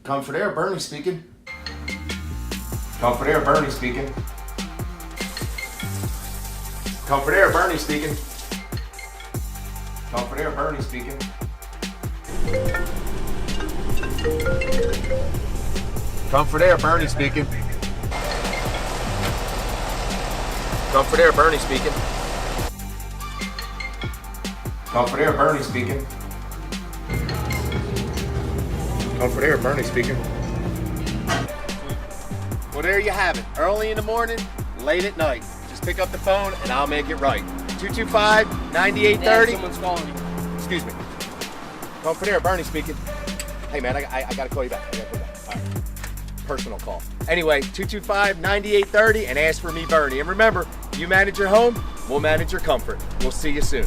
Comfort Air, Bernie speaking. Comfort Air, Bernie speaking. Comfort Air, Bernie speaking. Comfort Air, Bernie speaking. Comfort Air, Bernie speaking. Comfort Air, Bernie speaking. Comfort Air, Bernie speaking. Comfort Air, Bernie speaking. Well, there you have it. Early in the morning, late at night. Just pick up the phone and I'll make it right. 225-9830. Someone's calling you. Excuse me. Comfort Air, Bernie speaking. Hey man, I gotta call you back. All right. Personal call. Anyway, 225-9830 and ask for me, Bernie. And remember, you manage your home, we'll manage your comfort. We'll see you soon.